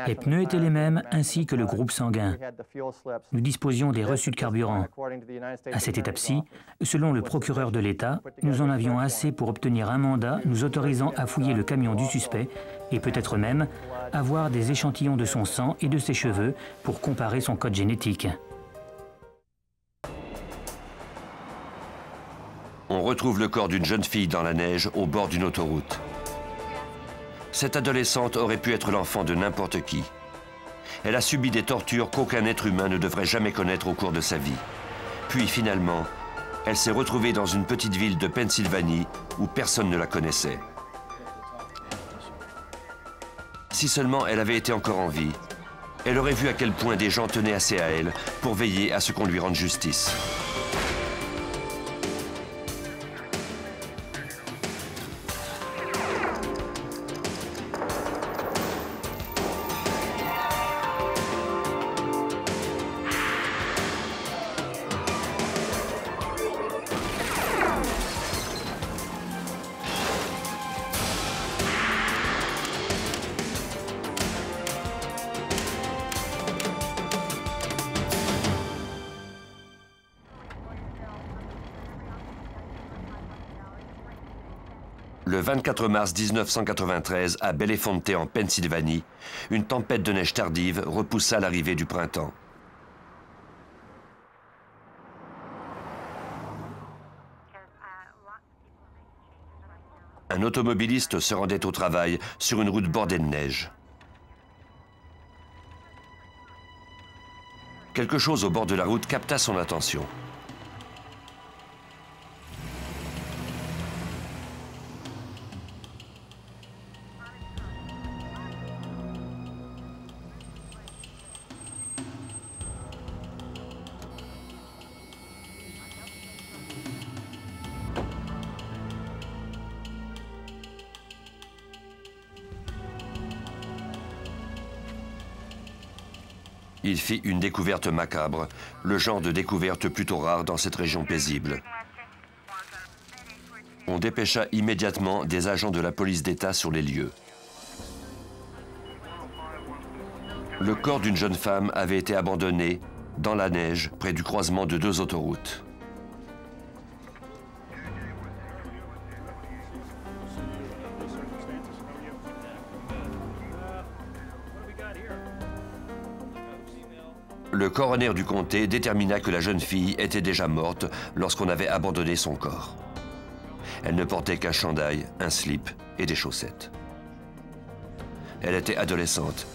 Les pneus étaient les mêmes, ainsi que le groupe sanguin. Nous disposions des reçus de carburant. À cette étape-ci, selon le procureur de l'État, nous en avions assez pour obtenir un mandat nous autorisant à fouiller le camion du suspect et peut-être même avoir des échantillons de son sang et de ses cheveux pour comparer son code génétique. On retrouve le corps d'une jeune fille dans la neige au bord d'une autoroute. Cette adolescente aurait pu être l'enfant de n'importe qui. Elle a subi des tortures qu'aucun être humain ne devrait jamais connaître au cours de sa vie. Puis finalement, elle s'est retrouvée dans une petite ville de Pennsylvanie où personne ne la connaissait. Si seulement elle avait été encore en vie, elle aurait vu à quel point des gens tenaient assez à elle pour veiller à ce qu'on lui rende justice. Le 24 mars 1993, à Bellefonte en Pennsylvanie, une tempête de neige tardive repoussa l'arrivée du printemps. Un automobiliste se rendait au travail sur une route bordée de neige. Quelque chose au bord de la route capta son attention. Il fit une découverte macabre, le genre de découverte plutôt rare dans cette région paisible. On dépêcha immédiatement des agents de la police d'État sur les lieux. Le corps d'une jeune femme avait été abandonné dans la neige près du croisement de deux autoroutes. Le coroner du comté détermina que la jeune fille était déjà morte lorsqu'on avait abandonné son corps. Elle ne portait qu'un chandail, un slip et des chaussettes. Elle était adolescente,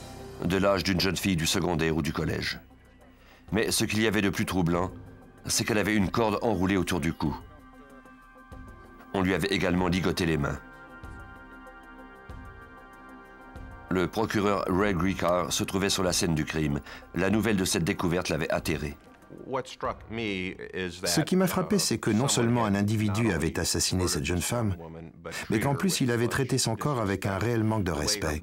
de l'âge d'une jeune fille du secondaire ou du collège. Mais ce qu'il y avait de plus troublant, c'est qu'elle avait une corde enroulée autour du cou. On lui avait également ligoté les mains. Le procureur Ray Ricard se trouvait sur la scène du crime. La nouvelle de cette découverte l'avait atterré. Ce qui m'a frappé, c'est que non seulement un individu avait assassiné cette jeune femme, mais qu'en plus il avait traité son corps avec un réel manque de respect.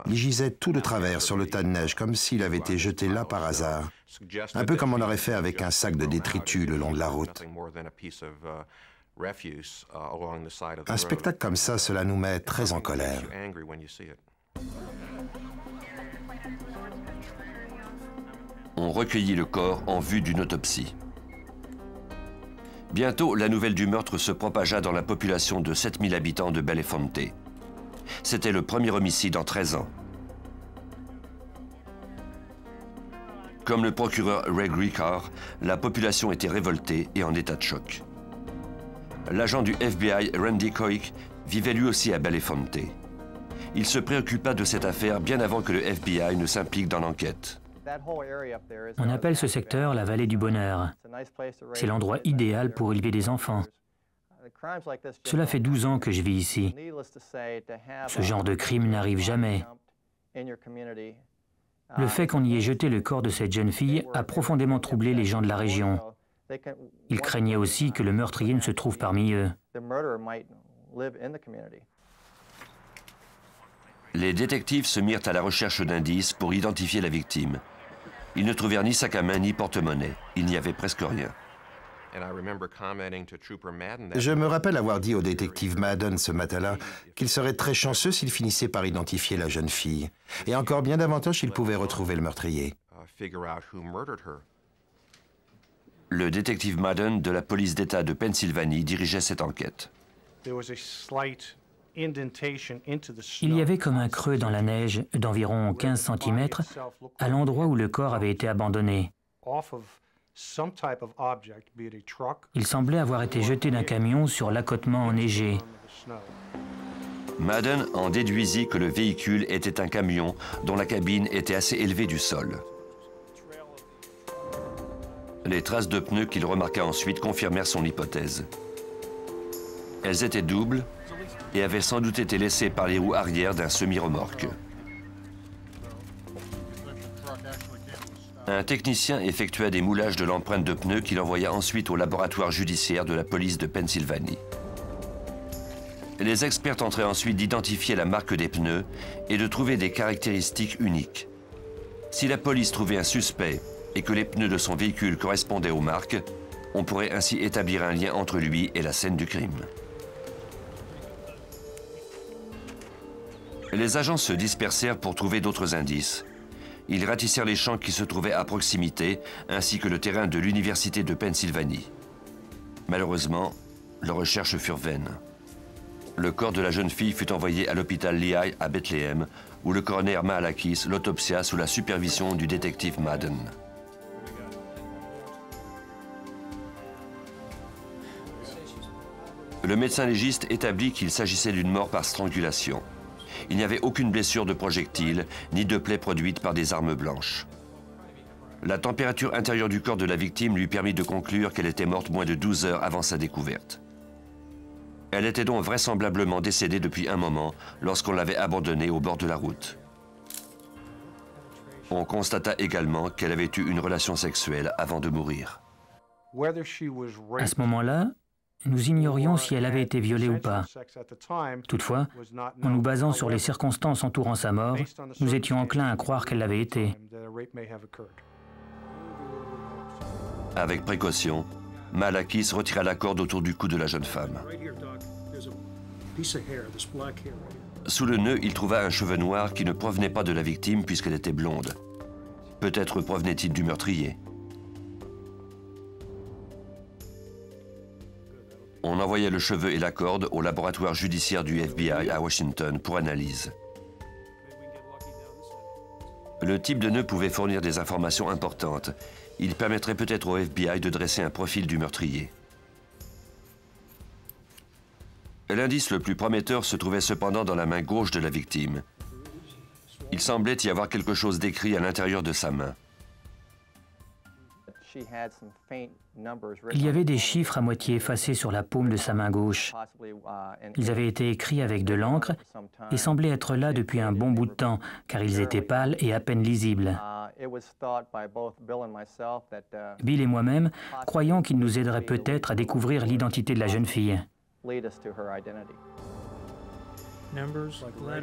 Il gisait tout de travers sur le tas de neige, comme s'il avait été jeté là par hasard. Un peu comme on aurait fait avec un sac de détritus le long de la route. Un spectacle comme ça, cela nous met très en colère. On recueillit le corps en vue d'une autopsie. Bientôt, la nouvelle du meurtre se propagea dans la population de 7000 habitants de Bellefonte. C'était le premier homicide en 13 ans. Comme le procureur Ray Ricard, la population était révoltée et en état de choc. L'agent du FBI, Randy Koik, vivait lui aussi à Bellefonte. Il se préoccupa de cette affaire bien avant que le FBI ne s'implique dans l'enquête. On appelle ce secteur la vallée du bonheur. C'est l'endroit idéal pour élever des enfants. Cela fait 12 ans que je vis ici. Ce genre de crime n'arrive jamais. Le fait qu'on y ait jeté le corps de cette jeune fille a profondément troublé les gens de la région. Ils craignaient aussi que le meurtrier ne se trouve parmi eux. Les détectives se mirent à la recherche d'indices pour identifier la victime. Ils ne trouvèrent ni sac à main ni porte-monnaie. Il n'y avait presque rien. Je me rappelle avoir dit au détective Madden ce matin-là qu'il serait très chanceux s'il finissait par identifier la jeune fille, et encore bien davantage s'il pouvait retrouver le meurtrier. Le détective Madden de la police d'État de Pennsylvanie dirigeait cette enquête. Il y avait comme un creux dans la neige d'environ 15 cm à l'endroit où le corps avait été abandonné. Il semblait avoir été jeté d'un camion sur l'accotement enneigé. Madden en déduisit que le véhicule était un camion dont la cabine était assez élevée du sol. Les traces de pneus qu'il remarqua ensuite confirmèrent son hypothèse. Elles étaient doubles et avaient sans doute été laissées par les roues arrière d'un semi-remorque. Un technicien effectua des moulages de l'empreinte de pneus qu'il envoya ensuite au laboratoire judiciaire de la police de Pennsylvanie. Les experts tenteraient ensuite d'identifier la marque des pneus et de trouver des caractéristiques uniques. Si la police trouvait un suspect et que les pneus de son véhicule correspondaient aux marques, on pourrait ainsi établir un lien entre lui et la scène du crime. Les agents se dispersèrent pour trouver d'autres indices. Ils ratissèrent les champs qui se trouvaient à proximité, ainsi que le terrain de l'Université de Pennsylvanie. Malheureusement, leurs recherches furent vaines. Le corps de la jeune fille fut envoyé à l'hôpital Lehigh à Bethléem, où le coroner Mahalakis l'autopsia sous la supervision du détective Madden. Le médecin légiste établit qu'il s'agissait d'une mort par strangulation. Il n'y avait aucune blessure de projectile, ni de plaie produite par des armes blanches. La température intérieure du corps de la victime lui permit de conclure qu'elle était morte moins de 12 heures avant sa découverte. Elle était donc vraisemblablement décédée depuis un moment lorsqu'on l'avait abandonnée au bord de la route. On constata également qu'elle avait eu une relation sexuelle avant de mourir. À ce moment-là, nous ignorions si elle avait été violée ou pas. Toutefois, en nous basant sur les circonstances entourant sa mort, nous étions enclins à croire qu'elle l'avait été. Avec précaution, Mahalakis retira la corde autour du cou de la jeune femme. Sous le nœud, il trouva un cheveu noir qui ne provenait pas de la victime puisqu'elle était blonde. Peut-être provenait-il du meurtrier. On envoya le cheveu et la corde au laboratoire judiciaire du FBI à Washington pour analyse. Le type de nœud pouvait fournir des informations importantes. Il permettrait peut-être au FBI de dresser un profil du meurtrier. L'indice le plus prometteur se trouvait cependant dans la main gauche de la victime. Il semblait y avoir quelque chose d'écrit à l'intérieur de sa main. Il y avait des chiffres à moitié effacés sur la paume de sa main gauche. Ils avaient été écrits avec de l'encre et semblaient être là depuis un bon bout de temps, car ils étaient pâles et à peine lisibles. Bill et moi-même croyons qu'ils nous aideraient peut-être à découvrir l'identité de la jeune fille.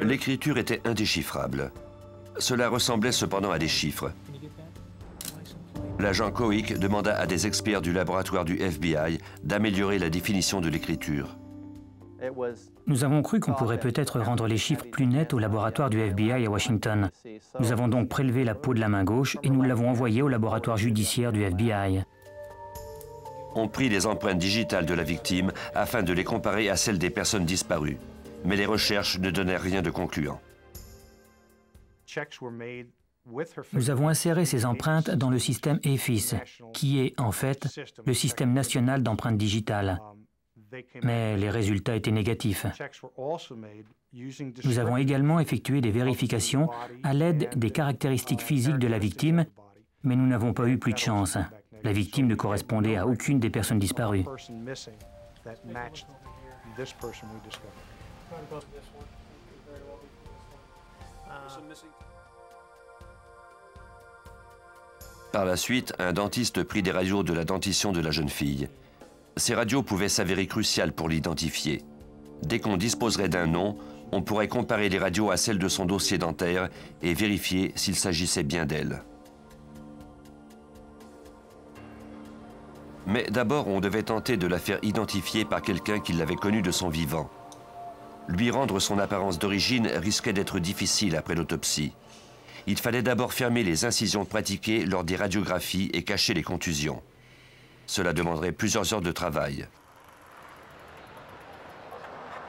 L'écriture était indéchiffrable. Cela ressemblait cependant à des chiffres. L'agent Cohick demanda à des experts du laboratoire du FBI d'améliorer la définition de l'écriture. Nous avons cru qu'on pourrait peut-être rendre les chiffres plus nets au laboratoire du FBI à Washington. Nous avons donc prélevé la peau de la main gauche et nous l'avons envoyée au laboratoire judiciaire du FBI. On prit les empreintes digitales de la victime afin de les comparer à celles des personnes disparues. Mais les recherches ne donnèrent rien de concluant. Nous avons inséré ces empreintes dans le système EFIS, qui est, en fait, le système national d'empreintes digitales. Mais les résultats étaient négatifs. Nous avons également effectué des vérifications à l'aide des caractéristiques physiques de la victime, mais nous n'avons pas eu plus de chance. La victime ne correspondait à aucune des personnes disparues. Par la suite, un dentiste prit des radios de la dentition de la jeune fille. Ces radios pouvaient s'avérer cruciales pour l'identifier. Dès qu'on disposerait d'un nom, on pourrait comparer les radios à celles de son dossier dentaire et vérifier s'il s'agissait bien d'elle. Mais d'abord, on devait tenter de la faire identifier par quelqu'un qui l'avait connue de son vivant. Lui rendre son apparence d'origine risquait d'être difficile après l'autopsie. Il fallait d'abord fermer les incisions pratiquées lors des radiographies et cacher les contusions. Cela demanderait plusieurs heures de travail.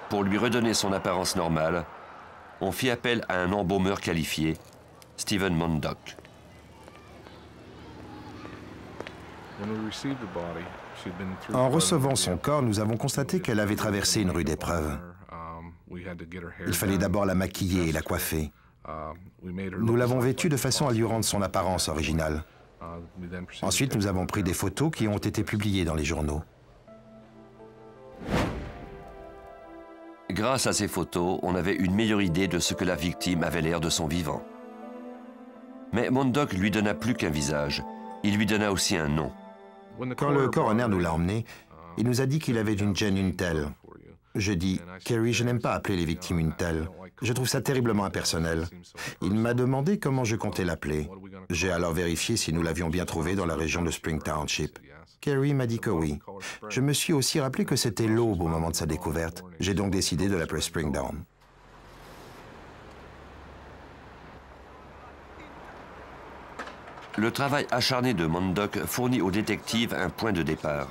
Pour lui redonner son apparence normale, on fit appel à un embaumeur qualifié, Stephen Mondock. En recevant son corps, nous avons constaté qu'elle avait traversé une rude épreuve. Il fallait d'abord la maquiller et la coiffer. Nous l'avons vêtue de façon à lui rendre son apparence originale. Ensuite, nous avons pris des photos qui ont été publiées dans les journaux. Grâce à ces photos, on avait une meilleure idée de ce que la victime avait l'air de son vivant. Mais Mondock lui donna plus qu'un visage. Il lui donna aussi un nom. Quand le coroner nous l'a emmené, il nous a dit qu'il avait une gène Untel. Je dis, Kerry, je n'aime pas appeler les victimes Untel. Je trouve ça terriblement impersonnel. Il m'a demandé comment je comptais l'appeler. J'ai alors vérifié si nous l'avions bien trouvé dans la région de Spring Township. Kerry m'a dit que oui. Je me suis aussi rappelé que c'était l'aube au moment de sa découverte. J'ai donc décidé de l'appeler Springdown. Le travail acharné de Mondock fournit aux détectives un point de départ.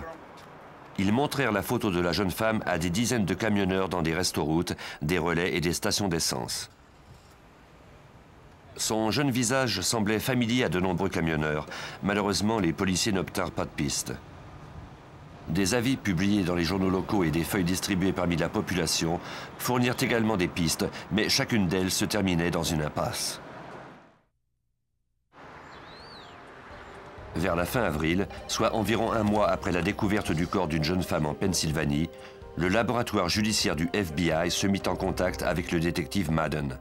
Ils montrèrent la photo de la jeune femme à des dizaines de camionneurs dans des restoroutes, des relais et des stations d'essence. Son jeune visage semblait familier à de nombreux camionneurs. Malheureusement, les policiers n'obtinrent pas de piste. Des avis publiés dans les journaux locaux et des feuilles distribuées parmi la population fournirent également des pistes, mais chacune d'elles se terminait dans une impasse. Vers la fin avril, soit environ un mois après la découverte du corps d'une jeune femme en Pennsylvanie, le laboratoire judiciaire du FBI se mit en contact avec le détective Madden.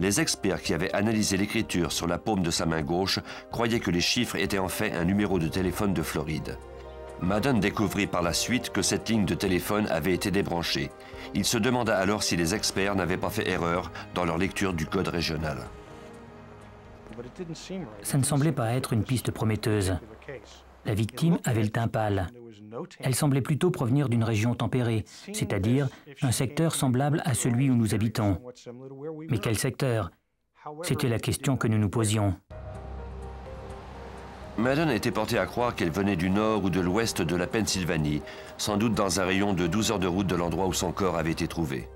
Les experts qui avaient analysé l'écriture sur la paume de sa main gauche croyaient que les chiffres étaient en fait un numéro de téléphone de Floride. Madden découvrit par la suite que cette ligne de téléphone avait été débranchée. Il se demanda alors si les experts n'avaient pas fait erreur dans leur lecture du code régional. Ça ne semblait pas être une piste prometteuse. La victime avait le teint pâle. Elle semblait plutôt provenir d'une région tempérée, c'est-à-dire un secteur semblable à celui où nous habitons. Mais quel secteur? C'était la question que nous nous posions. Madden était porté à croire qu'elle venait du nord ou de l'ouest de la Pennsylvanie, sans doute dans un rayon de 12 heures de route de l'endroit où son corps avait été trouvé.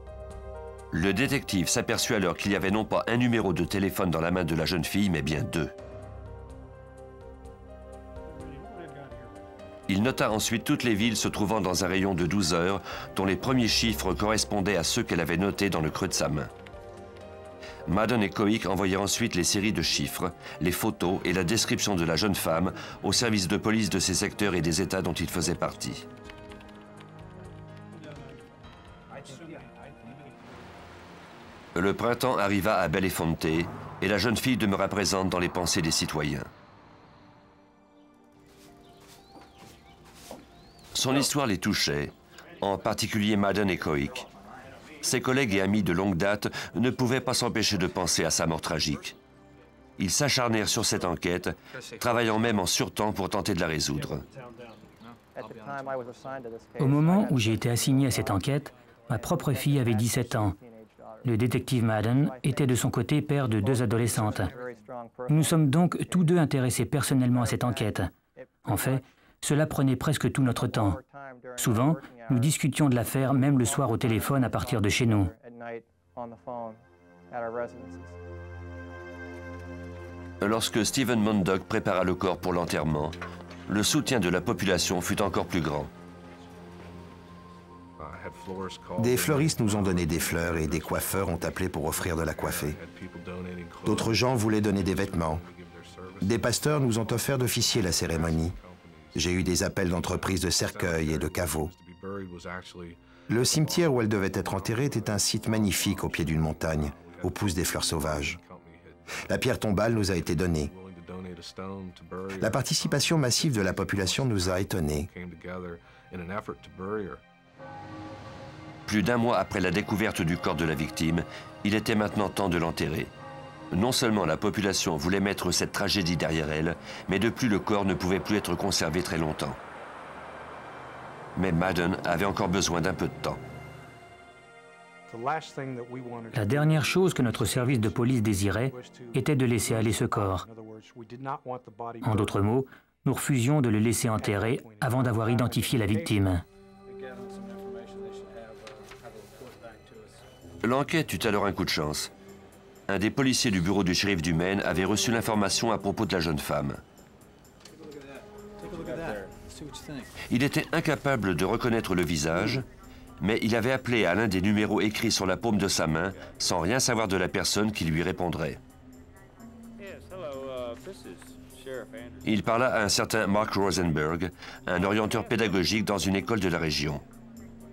Le détective s'aperçut alors qu'il y avait non pas un numéro de téléphone dans la main de la jeune fille, mais bien deux. Il nota ensuite toutes les villes se trouvant dans un rayon de 12 heures, dont les premiers chiffres correspondaient à ceux qu'elle avait notés dans le creux de sa main. Madden et Coic envoyèrent ensuite les séries de chiffres, les photos et la description de la jeune femme aux services de police de ces secteurs et des États dont il faisait partie. Le printemps arriva à Bellefonte et la jeune fille demeura présente dans les pensées des citoyens. Son histoire les touchait, en particulier Madden et Coic. Ses collègues et amis de longue date ne pouvaient pas s'empêcher de penser à sa mort tragique. Ils s'acharnèrent sur cette enquête, travaillant même en surtemps pour tenter de la résoudre. Au moment où j'ai été assigné à cette enquête, ma propre fille avait 17 ans. Le détective Madden était de son côté père de 2 adolescentes. Nous sommes donc tous deux intéressés personnellement à cette enquête. En fait, cela prenait presque tout notre temps. Souvent, nous discutions de l'affaire même le soir au téléphone à partir de chez nous. Lorsque Stephen Mondock prépara le corps pour l'enterrement, le soutien de la population fut encore plus grand. Des fleuristes nous ont donné des fleurs et des coiffeurs ont appelé pour offrir de la coiffer. D'autres gens voulaient donner des vêtements. Des pasteurs nous ont offert d'officier la cérémonie. J'ai eu des appels d'entreprises de cercueils et de caveaux. Le cimetière où elle devait être enterrée était un site magnifique au pied d'une montagne, où poussent des fleurs sauvages. La pierre tombale nous a été donnée. La participation massive de la population nous a étonnés. Plus d'un mois après la découverte du corps de la victime, il était maintenant temps de l'enterrer. Non seulement la population voulait mettre cette tragédie derrière elle, mais de plus le corps ne pouvait plus être conservé très longtemps. Mais Madden avait encore besoin d'un peu de temps. La dernière chose que notre service de police désirait était de laisser aller ce corps. En d'autres mots, nous refusions de le laisser enterrer avant d'avoir identifié la victime. L'enquête eut alors un coup de chance. Un des policiers du bureau du shérif du Maine avait reçu l'information à propos de la jeune femme. Il était incapable de reconnaître le visage, mais il avait appelé à l'un des numéros écrits sur la paume de sa main sans rien savoir de la personne qui lui répondrait. Il parla à un certain Mark Rosenberg, un orienteur pédagogique dans une école de la région.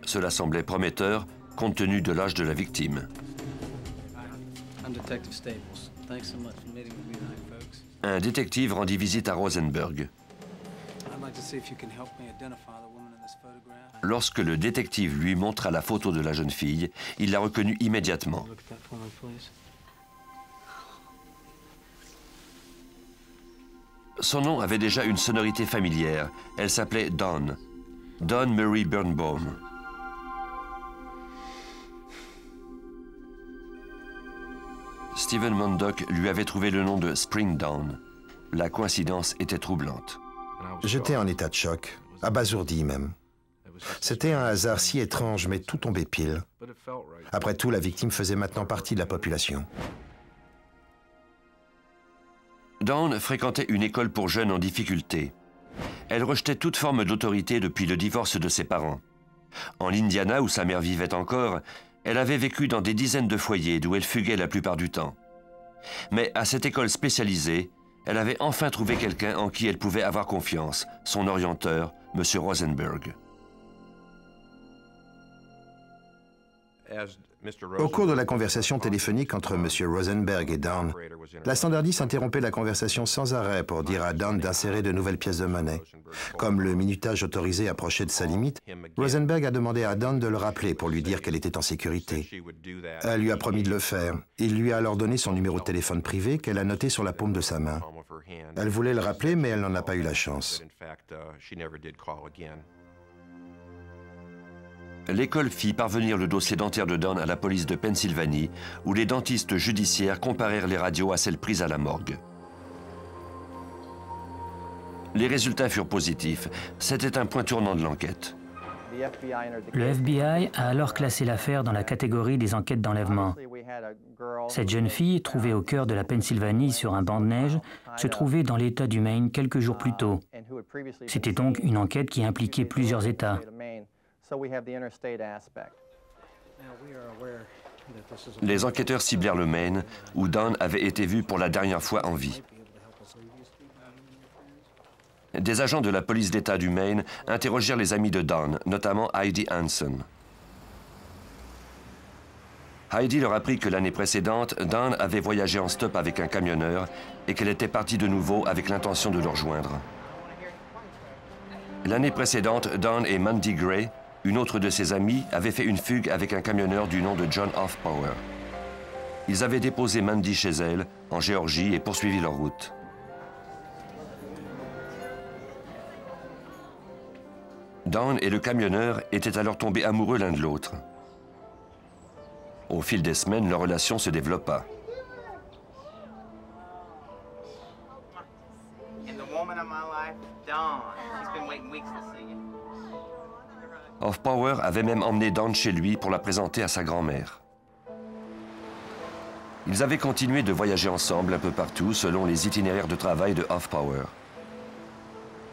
Cela semblait prometteur compte tenu de l'âge de la victime. Un détective rendit visite à Rosenberg. Lorsque le détective lui montra la photo de la jeune fille, il la reconnut immédiatement. Son nom avait déjà une sonorité familière. Elle s'appelait Dawn. Dawn Murray Birnbaum. Stephen Mondock lui avait trouvé le nom de Spring Dawn. La coïncidence était troublante. J'étais en état de choc, abasourdi même. C'était un hasard si étrange, mais tout tombait pile. Après tout, la victime faisait maintenant partie de la population. Dawn fréquentait une école pour jeunes en difficulté. Elle rejetait toute forme d'autorité depuis le divorce de ses parents. En Indiana, où sa mère vivait encore, elle avait vécu dans des dizaines de foyers d'où elle fuguait la plupart du temps. Mais à cette école spécialisée, elle avait enfin trouvé quelqu'un en qui elle pouvait avoir confiance, son orienteur, M. Rosenberg. Au cours de la conversation téléphonique entre M. Rosenberg et Dawn, la standardiste interrompait la conversation sans arrêt pour dire à Dawn d'insérer de nouvelles pièces de monnaie. Comme le minutage autorisé approchait de sa limite, Rosenberg a demandé à Dawn de le rappeler pour lui dire qu'elle était en sécurité. Elle lui a promis de le faire. Il lui a alors donné son numéro de téléphone privé qu'elle a noté sur la paume de sa main. Elle voulait le rappeler, mais elle n'en a pas eu la chance. L'école fit parvenir le dossier dentaire de Dawn à la police de Pennsylvanie, où les dentistes judiciaires comparèrent les radios à celles prises à la morgue. Les résultats furent positifs. C'était un point tournant de l'enquête. Le FBI a alors classé l'affaire dans la catégorie des enquêtes d'enlèvement. Cette jeune fille, trouvée au cœur de la Pennsylvanie sur un banc de neige, se trouvait dans l'État du Maine quelques jours plus tôt. C'était donc une enquête qui impliquait plusieurs États. Les enquêteurs ciblèrent le Maine, où Dawn avait été vue pour la dernière fois en vie. Des agents de la police d'État du Maine interrogèrent les amis de Dawn, notamment Heidi Hansen. Heidi leur apprit que l'année précédente, Dawn avait voyagé en stop avec un camionneur et qu'elle était partie de nouveau avec l'intention de le rejoindre. L'année précédente, Dawn et Mandy Gray, une autre de ses amies, avaient fait une fugue avec un camionneur du nom de John Hoffpower. Ils avaient déposé Mandy chez elle, en Géorgie, et poursuivi leur route. Dawn et le camionneur étaient alors tombés amoureux l'un de l'autre. Au fil des semaines, leur relation se développa. Hoffpower avait même emmené Dawn chez lui pour la présenter à sa grand-mère. Ils avaient continué de voyager ensemble un peu partout selon les itinéraires de travail de Hoffpower.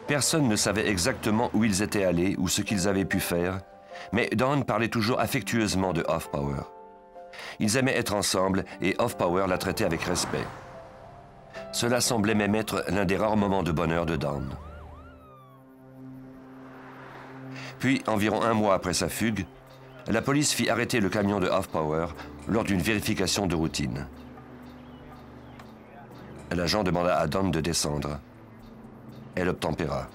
Personne ne savait exactement où ils étaient allés ou ce qu'ils avaient pu faire, mais Dawn parlait toujours affectueusement de Hoffpower. Ils aimaient être ensemble et Hoffpower la traitait avec respect. Cela semblait même être l'un des rares moments de bonheur de Dawn. Puis, environ un mois après sa fugue, la police fit arrêter le camion de Hoffpower lors d'une vérification de routine. L'agent demanda à Dawn de descendre. Elle obtempéra.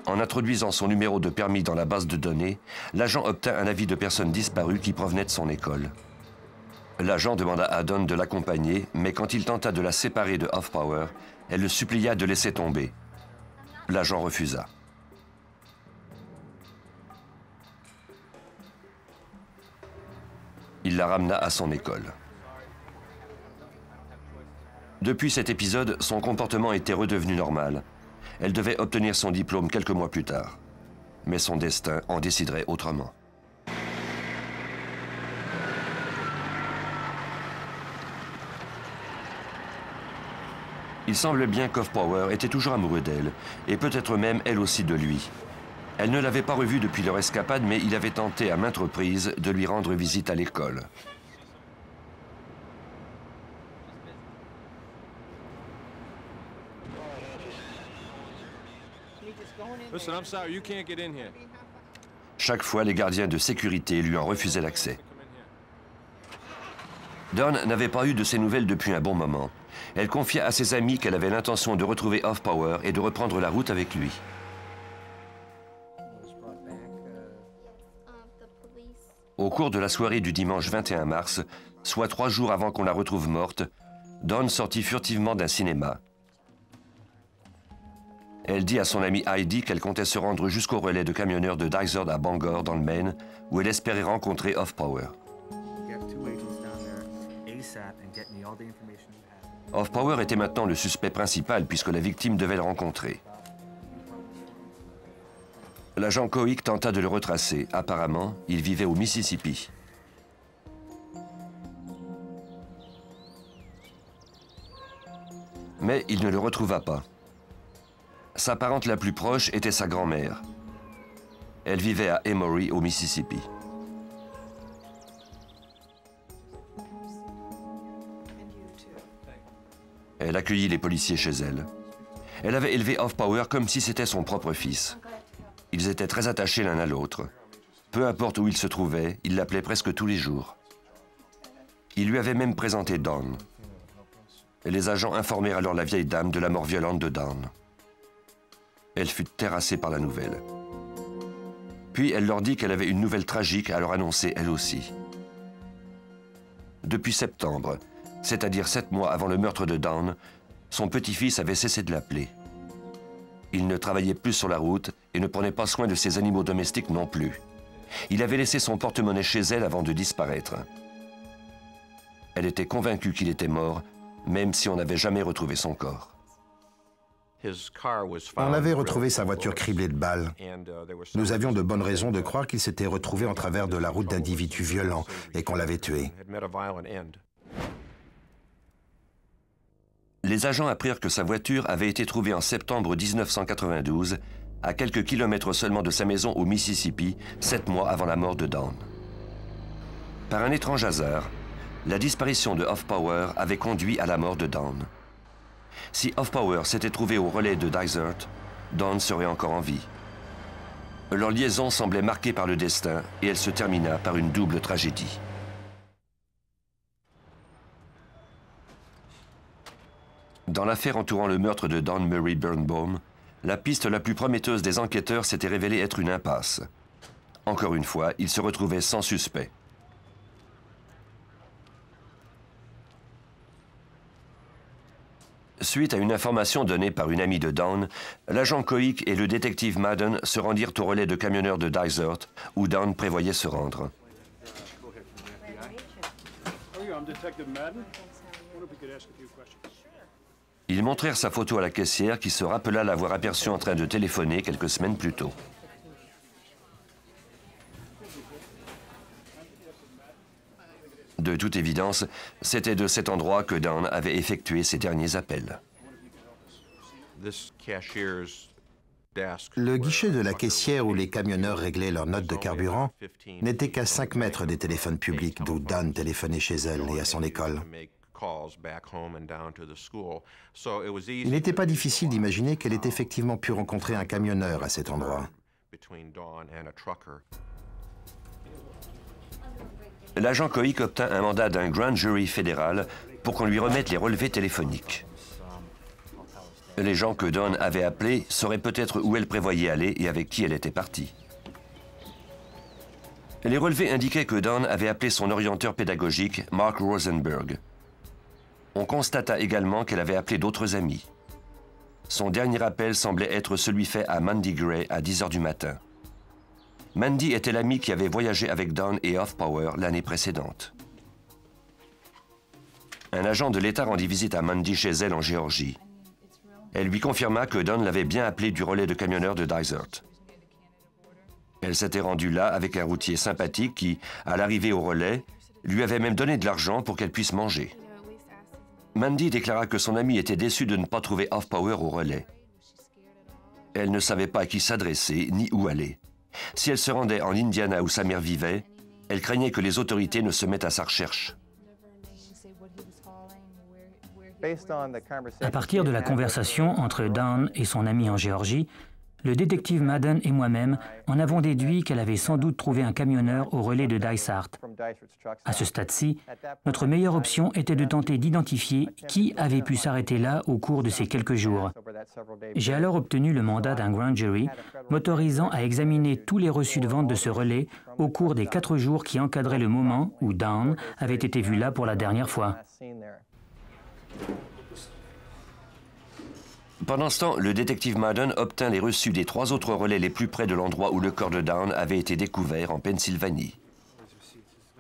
En introduisant son numéro de permis dans la base de données, l'agent obtint un avis de personne disparue qui provenait de son école. L'agent demanda à Dawn de l'accompagner, mais quand il tenta de la séparer de Hoffpower, elle le supplia de laisser tomber. L'agent refusa. Il la ramena à son école. Depuis cet épisode, son comportement était redevenu normal. Elle devait obtenir son diplôme quelques mois plus tard. Mais son destin en déciderait autrement. Il semble bien qu'Hoffpower était toujours amoureux d'elle, et peut-être même elle aussi de lui. Elle ne l'avait pas revu depuis leur escapade, mais il avait tenté à maintes reprises de lui rendre visite à l'école. Chaque fois, les gardiens de sécurité lui en refusaient l'accès. Dawn n'avait pas eu de ses nouvelles depuis un bon moment. Elle confia à ses amis qu'elle avait l'intention de retrouver Hoffpower et de reprendre la route avec lui. Au cours de la soirée du dimanche 21 mars, soit 3 jours avant qu'on la retrouve morte, Dawn sortit furtivement d'un cinéma. Elle dit à son amie Heidi qu'elle comptait se rendre jusqu'au relais de camionneurs de Dysart à Bangor, dans le Maine, où elle espérait rencontrer Hoffpower. Hoffpower était maintenant le suspect principal puisque la victime devait le rencontrer. L'agent Cohick tenta de le retracer. Apparemment, il vivait au Mississippi. Mais il ne le retrouva pas. Sa parente la plus proche était sa grand-mère. Elle vivait à Emory, au Mississippi. Elle accueillit les policiers chez elle. Elle avait élevé Hoffpower comme si c'était son propre fils. Ils étaient très attachés l'un à l'autre. Peu importe où il se trouvait, il l'appelait presque tous les jours. Il lui avait même présenté Dawn. Et les agents informèrent alors la vieille dame de la mort violente de Dawn. Elle fut terrassée par la nouvelle. Puis elle leur dit qu'elle avait une nouvelle tragique à leur annoncer elle aussi. Depuis septembre, c'est-à-dire 7 mois avant le meurtre de Dawn, son petit-fils avait cessé de l'appeler. Il ne travaillait plus sur la route et ne prenait pas soin de ses animaux domestiques non plus. Il avait laissé son porte-monnaie chez elle avant de disparaître. Elle était convaincue qu'il était mort, même si on n'avait jamais retrouvé son corps. On avait retrouvé sa voiture criblée de balles. Nous avions de bonnes raisons de croire qu'il s'était retrouvé en travers de la route d'individus violents et qu'on l'avait tué. Les agents apprirent que sa voiture avait été trouvée en septembre 1992, à quelques kilomètres seulement de sa maison au Mississippi, 7 mois avant la mort de Dawn. Par un étrange hasard, la disparition de Hoffpower avait conduit à la mort de Dawn. Si Hoffpower s'était trouvé au relais de Dysart, Dawn serait encore en vie. Leur liaison semblait marquée par le destin et elle se termina par une double tragédie. Dans l'affaire entourant le meurtre de Dawn Murray Birnbaum, la piste la plus prometteuse des enquêteurs s'était révélée être une impasse. Encore une fois, ils se retrouvaient sans suspect. Suite à une information donnée par une amie de Dawn, l'agent Cohick et le détective Madden se rendirent au relais de camionneurs de Dysart, où Dawn prévoyait se rendre. Ils montrèrent sa photo à la caissière qui se rappela l'avoir aperçu en train de téléphoner quelques semaines plus tôt. De toute évidence, c'était de cet endroit que Dawn avait effectué ses derniers appels. Le guichet de la caissière où les camionneurs réglaient leurs notes de carburant n'était qu'à 5 mètres des téléphones publics d'où Dawn téléphonait chez elle et à son école. Il n'était pas difficile d'imaginer qu'elle ait effectivement pu rencontrer un camionneur à cet endroit. L'agent Cohick obtint un mandat d'un grand jury fédéral pour qu'on lui remette les relevés téléphoniques. Les gens que Dawn avait appelés sauraient peut-être où elle prévoyait aller et avec qui elle était partie. Les relevés indiquaient que Don avait appelé son orienteur pédagogique, Mark Rosenberg. On constata également qu'elle avait appelé d'autres amis. Son dernier appel semblait être celui fait à Mandy Gray à 10 h du matin. Mandy était l'amie qui avait voyagé avec Don et Off Power l'année précédente. Un agent de l'État rendit visite à Mandy chez elle en Géorgie. Elle lui confirma que Don l'avait bien appelé du relais de camionneurs de Dysart. Elle s'était rendue là avec un routier sympathique qui, à l'arrivée au relais, lui avait même donné de l'argent pour qu'elle puisse manger. Mandy déclara que son amie était déçue de ne pas trouver Off Power au relais. Elle ne savait pas à qui s'adresser ni où aller. Si elle se rendait en Indiana où sa mère vivait, elle craignait que les autorités ne se mettent à sa recherche. À partir de la conversation entre Don et son ami en Géorgie, le détective Madden et moi-même en avons déduit qu'elle avait sans doute trouvé un camionneur au relais de Dysart. À ce stade-ci, notre meilleure option était de tenter d'identifier qui avait pu s'arrêter là au cours de ces quelques jours. J'ai alors obtenu le mandat d'un grand jury m'autorisant à examiner tous les reçus de vente de ce relais au cours des 4 jours qui encadraient le moment où Don avait été vu là pour la dernière fois. Pendant ce temps, le détective Madden obtint les reçus des 3 autres relais les plus près de l'endroit où le corps de Don avait été découvert en Pennsylvanie.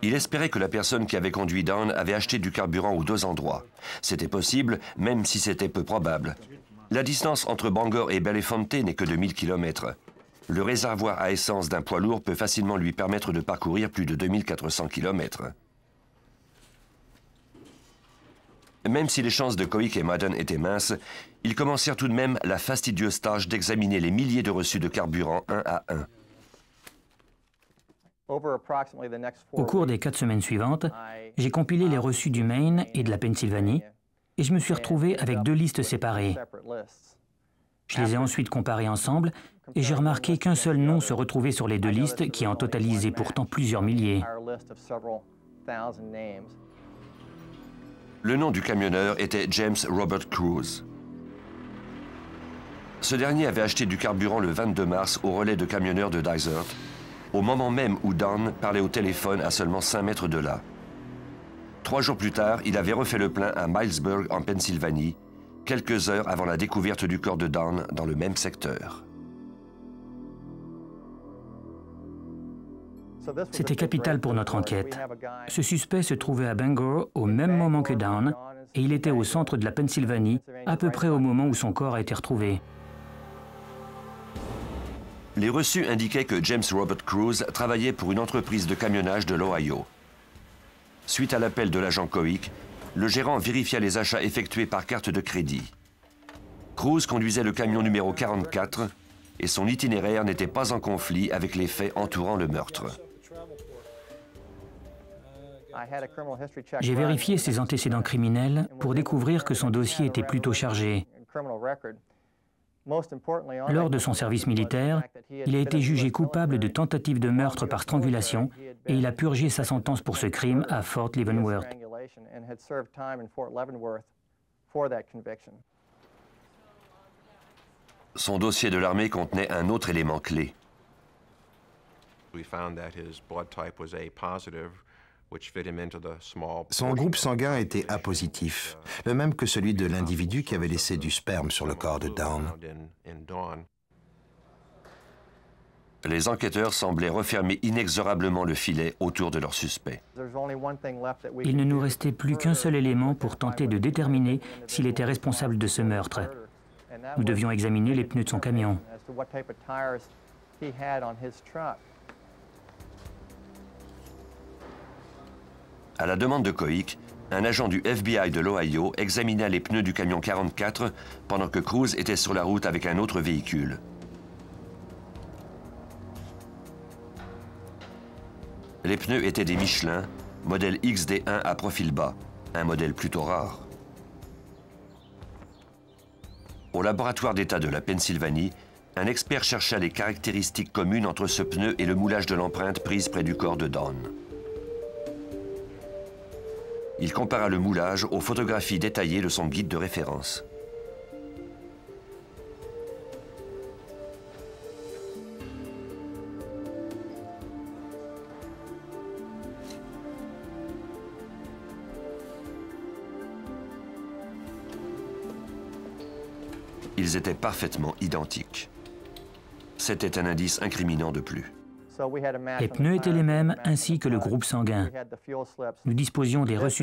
Il espérait que la personne qui avait conduit Don avait acheté du carburant aux 2 endroits. C'était possible, même si c'était peu probable. La distance entre Bangor et Bellefonte n'est que de 1000 km. Le réservoir à essence d'un poids lourd peut facilement lui permettre de parcourir plus de 2400 km. Même si les chances de Cohic et Madden étaient minces, ils commencèrent tout de même la fastidieuse tâche d'examiner les milliers de reçus de carburant un à un. Au cours des 4 semaines suivantes, j'ai compilé les reçus du Maine et de la Pennsylvanie et je me suis retrouvé avec 2 listes séparées. Je les ai ensuite comparées ensemble et j'ai remarqué qu'un seul nom se retrouvait sur les 2 listes qui en totalisaient pourtant plusieurs milliers. Le nom du camionneur était James Robert Cruz. Ce dernier avait acheté du carburant le 22 mars au relais de camionneurs de Dysart, au moment même où Don parlait au téléphone à seulement 5 mètres de là. 3 jours plus tard, il avait refait le plein à Milesburg, en Pennsylvanie, quelques heures avant la découverte du corps de Don dans le même secteur. C'était capital pour notre enquête. Ce suspect se trouvait à Bangor au même moment que Don et il était au centre de la Pennsylvanie, à peu près au moment où son corps a été retrouvé. Les reçus indiquaient que James Robert Cruz travaillait pour une entreprise de camionnage de l'Ohio. Suite à l'appel de l'agent Cohic, le gérant vérifia les achats effectués par carte de crédit. Cruz conduisait le camion numéro 44 et son itinéraire n'était pas en conflit avec les faits entourant le meurtre. J'ai vérifié ses antécédents criminels pour découvrir que son dossier était plutôt chargé. Lors de son service militaire, il a été jugé coupable de tentative de meurtre par strangulation et il a purgé sa sentence pour ce crime à Fort Leavenworth. Son dossier de l'armée contenait un autre élément clé. Son groupe sanguin était A positif, le même que celui de l'individu qui avait laissé du sperme sur le corps de Don. Les enquêteurs semblaient refermer inexorablement le filet autour de leur suspect. Il ne nous restait plus qu'un seul élément pour tenter de déterminer s'il était responsable de ce meurtre. Nous devions examiner les pneus de son camion. À la demande de Cohic, un agent du FBI de l'Ohio examina les pneus du camion 44 pendant que Cruz était sur la route avec un autre véhicule. Les pneus étaient des Michelin, modèle XD1 à profil bas, un modèle plutôt rare. Au laboratoire d'État de la Pennsylvanie, un expert chercha les caractéristiques communes entre ce pneu et le moulage de l'empreinte prise près du corps de Don. Il compara le moulage aux photographies détaillées de son guide de référence. Ils étaient parfaitement identiques. C'était un indice incriminant de plus. Les pneus étaient les mêmes, ainsi que le groupe sanguin. Nous disposions des reçus